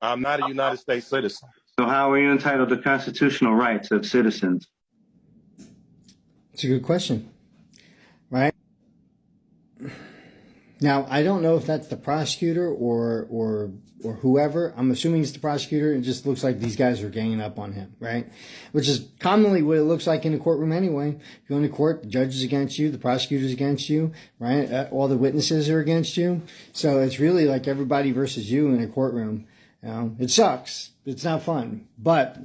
I'm not a United States citizen. So how are you entitled to constitutional rights of citizens? It's a good question, right? Now, I don't know if that's the prosecutor or whoever. I'm assuming it's the prosecutor. It just looks like these guys are ganging up on him, right? Which is commonly what it looks like in a courtroom anyway. You go into court, the judge is against you, the prosecutor's against you, right? All the witnesses are against you. So it's really like everybody versus you in a courtroom. You know, it sucks. It's not fun. But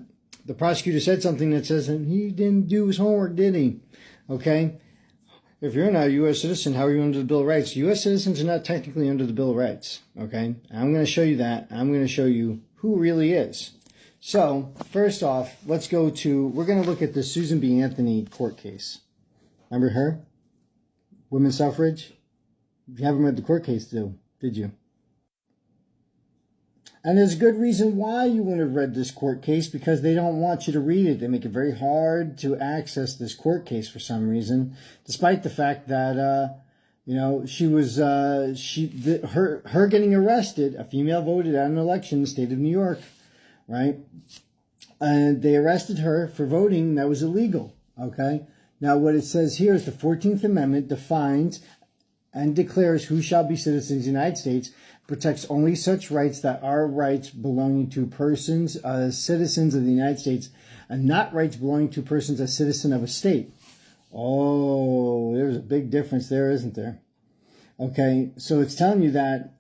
the prosecutor said something that says he didn't do his homework, did he? Okay? If you're not a U.S. citizen, how are you under the Bill of Rights? U.S. citizens are not technically under the Bill of Rights, okay? I'm going to show you that. I'm going to show you who really is. So, first off, we're going to look at the Susan B. Anthony court case. Remember her? Women's suffrage? You haven't read the court case, did you? And there's a good reason why you wouldn't have read this court case, because they don't want you to read it. They make it very hard to access this court case for some reason, despite the fact that, she was, her getting arrested, a female voted at an election in the state of New York, right? And they arrested her for voting that was illegal, okay? Now, what it says here is the 14th Amendment defines and declares who shall be citizens of the United States, protects only such rights that are rights belonging to persons as citizens of the United States, and not rights belonging to persons as citizen of a state. Oh, there's a big difference there, isn't there? Okay, so it's telling you that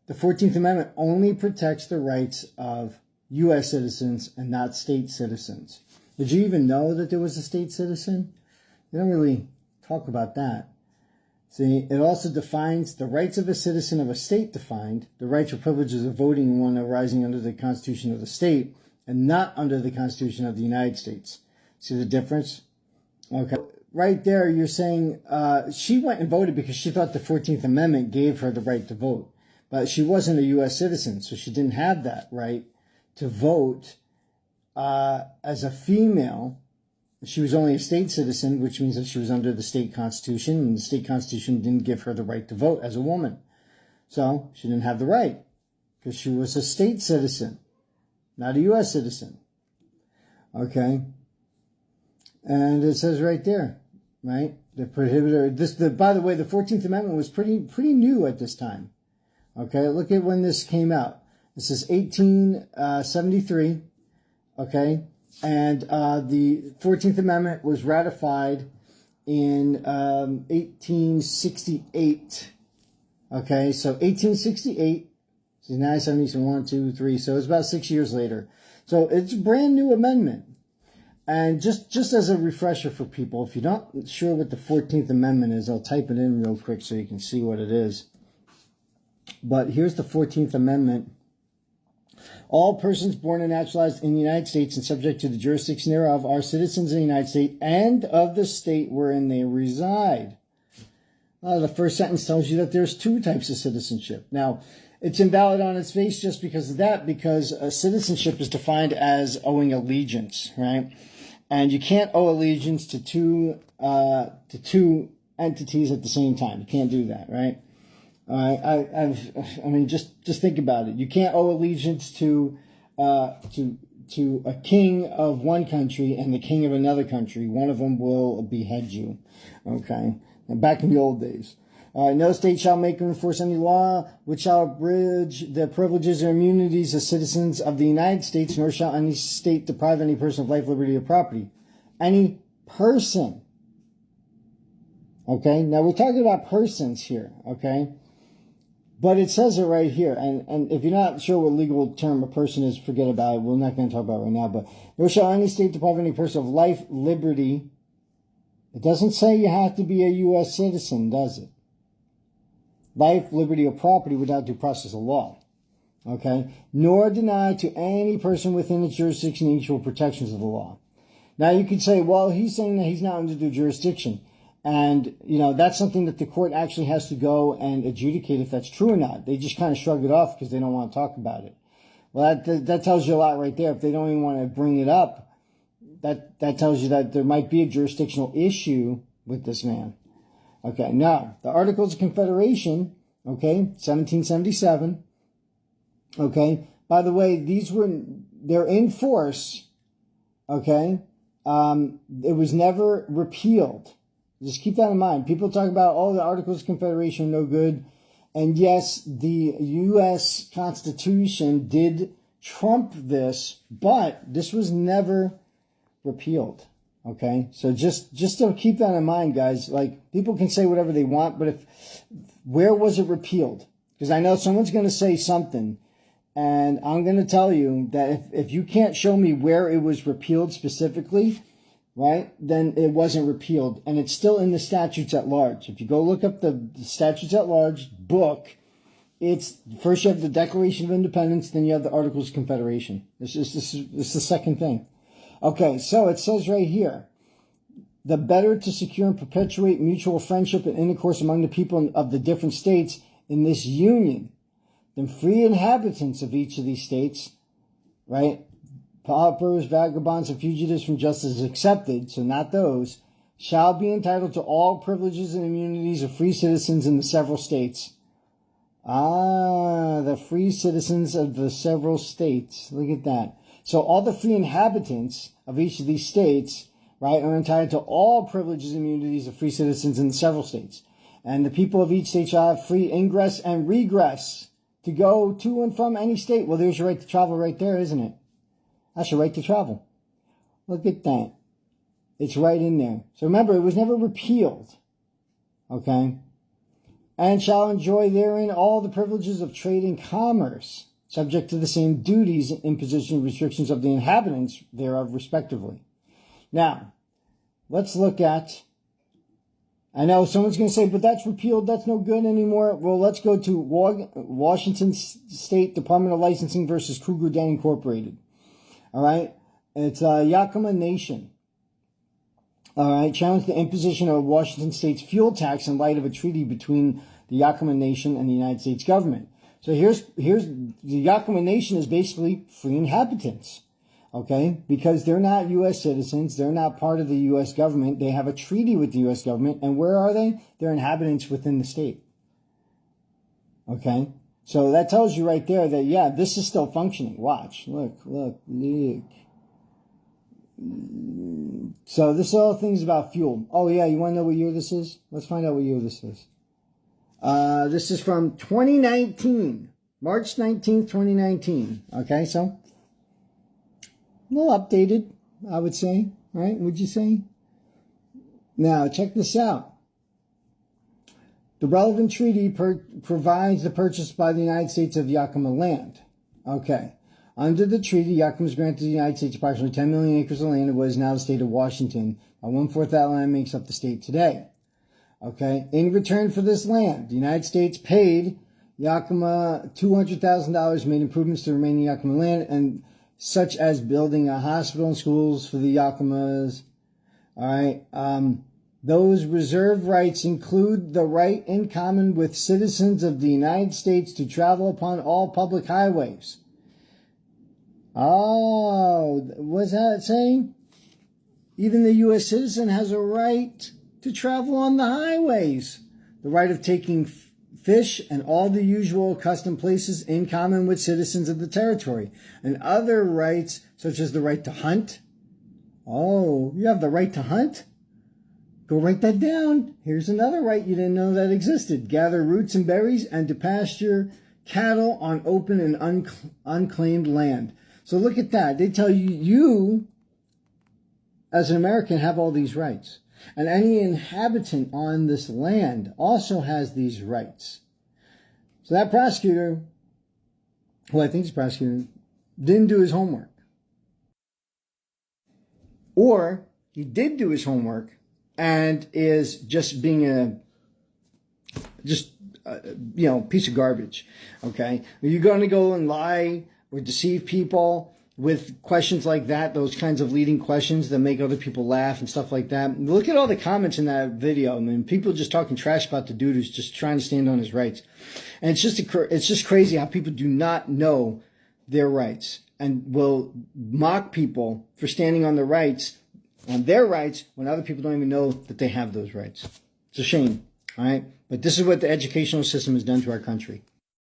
the 14th Amendment only protects the rights of U.S. citizens and not state citizens. Did you even know that there was a state citizen? They don't really talk about that. See, it also defines the rights of a citizen of a state defined, the rights or privileges of voting one arising under the Constitution of the state, and not under the Constitution of the United States. See the difference? Okay. Right there, you're saying she went and voted because she thought the 14th Amendment gave her the right to vote. But she wasn't a U.S. citizen, so she didn't have that right to vote as a female. She was only a state citizen, which means that she was under the state constitution, and the state constitution didn't give her the right to vote as a woman. So she didn't have the right because she was a state citizen, not a U.S. citizen. Okay? And it says right there, right? The prohibitor, by the way, the 14th Amendment was pretty new at this time. Okay? Look at when this came out. This is 1873. Okay? And the 14th Amendment was ratified in 1868. Okay, so 1868, so 970, so 1, 2, 3, so it's about 6 years later. So it's a brand new amendment. And just as a refresher for people, if you're not sure what the 14th Amendment is, I'll type it in real quick so you can see what it is. But here's the 14th Amendment. All persons born and naturalized in the United States and subject to the jurisdiction thereof are citizens of the United States and of the state wherein they reside. The first sentence tells you that there's two types of citizenship. Now, it's invalid on its face just because of that, because citizenship is defined as owing allegiance, right? And you can't owe allegiance to two entities at the same time. You can't do that, right? Just think about it. You can't owe allegiance to a king of one country and the king of another country. One of them will behead you. Okay. And back in the old days. No state shall make or enforce any law which shall abridge the privileges or immunities of citizens of the United States, nor shall any state deprive any person of life, liberty, or property. Any person. Okay. Now we're talking about persons here. Okay. But it says it right here, and if you're not sure what legal term a person is, forget about it. We're not going to talk about it right now, but nor shall any state deprive any person of life, liberty. It doesn't say you have to be a U.S. citizen, does it? Life, liberty, or property without due process of law. Okay? Nor deny to any person within its jurisdiction the equal protections of the law. Now you could say, well, he's saying that he's not under the jurisdiction. And, that's something that the court actually has to go and adjudicate if that's true or not. They just kind of shrug it off because they don't want to talk about it. Well, that tells you a lot right there. If they don't even want to bring it up, that tells you that there might be a jurisdictional issue with this man. Okay, now, the Articles of Confederation, okay, 1777, okay, by the way, they're in force, okay? It was never repealed. Just keep that in mind. People talk about, oh, the Articles of Confederation are no good. And yes, the U.S. Constitution did trump this, but this was never repealed. Okay, so just to keep that in mind, guys. Like, people can say whatever they want, but where was it repealed? Because I know someone's going to say something, and I'm going to tell you that if you can't show me where it was repealed specifically, right, then it wasn't repealed, and it's still in the statutes at large. If you go look up the statutes at large book, it's first you have the Declaration of Independence, then you have the Articles of Confederation. This is the second thing. Okay, so it says right here, the better to secure and perpetuate mutual friendship and intercourse among the people of the different states in this union, than free inhabitants of each of these states, right? Paupers, vagabonds, and fugitives from justice accepted, so not those, shall be entitled to all privileges and immunities of free citizens in the several states. Ah, the free citizens of the several states. Look at that. So all the free inhabitants of each of these states, right, are entitled to all privileges and immunities of free citizens in the several states. And the people of each state shall have free ingress and regress to go to and from any state. Well, there's your right to travel right there, isn't it? That's your right to travel. Look at that. It's right in there. So remember, it was never repealed. Okay? And shall enjoy therein all the privileges of trade and commerce, subject to the same duties, imposition, and restrictions of the inhabitants thereof, respectively. Now, let's look at, I know someone's going to say, but that's repealed, that's no good anymore. Well, let's go to Washington State Department of Licensing versus Kruger Den Incorporated. All right? It's Yakima Nation. All right? Challenge the imposition of Washington State's fuel tax in light of a treaty between the Yakima Nation and the United States government. So here's the Yakima Nation is basically free inhabitants, okay? Because they're not U.S. citizens. They're not part of the U.S. government. They have a treaty with the U.S. government. And where are they? They're inhabitants within the state, okay? So that tells you right there that, yeah, this is still functioning. Watch. Look. So this is all things about fuel. Oh, yeah, you want to know what year this is? Let's find out what year this is. This is from 2019, March 19th, 2019. Okay, so a little updated, I would say, right? Would you say? Now, check this out. The relevant treaty provides the purchase by the United States of Yakima land. Okay. Under the treaty, Yakima was granted to the United States approximately 10 million acres of land in what is now the state of Washington. About 1/4 of that land makes up the state today. Okay. In return for this land, the United States paid Yakima $200,000, made improvements to the remaining Yakima land, and such as building a hospital and schools for the Yakimas. All right. Those reserved rights include the right in common with citizens of the United States to travel upon all public highways. Oh, what's that saying? Even the U.S. citizen has a right to travel on the highways. The right of taking fish and all the usual accustomed places in common with citizens of the territory. And other rights, such as the right to hunt. Oh, you have the right to hunt? Go write that down. Here's another right you didn't know that existed. Gather roots and berries and to pasture cattle on open and unclaimed land. So look at that. They tell you, you, as an American, have all these rights. And any inhabitant on this land also has these rights. So that prosecutor, who I think is a prosecutor, didn't do his homework. Or he did do his homework and is just being piece of garbage. Okay? You're going to go and lie or deceive people with questions like that, those kinds of leading questions that make other people laugh and stuff like that. Look at all the comments in that video. I mean, people just talking trash about the dude who's just trying to stand on his rights. And it's just crazy how people do not know their rights and will mock people for standing on their rights when other people don't even know that they have those rights. It's a shame, all right? But this is what the educational system has done to our country.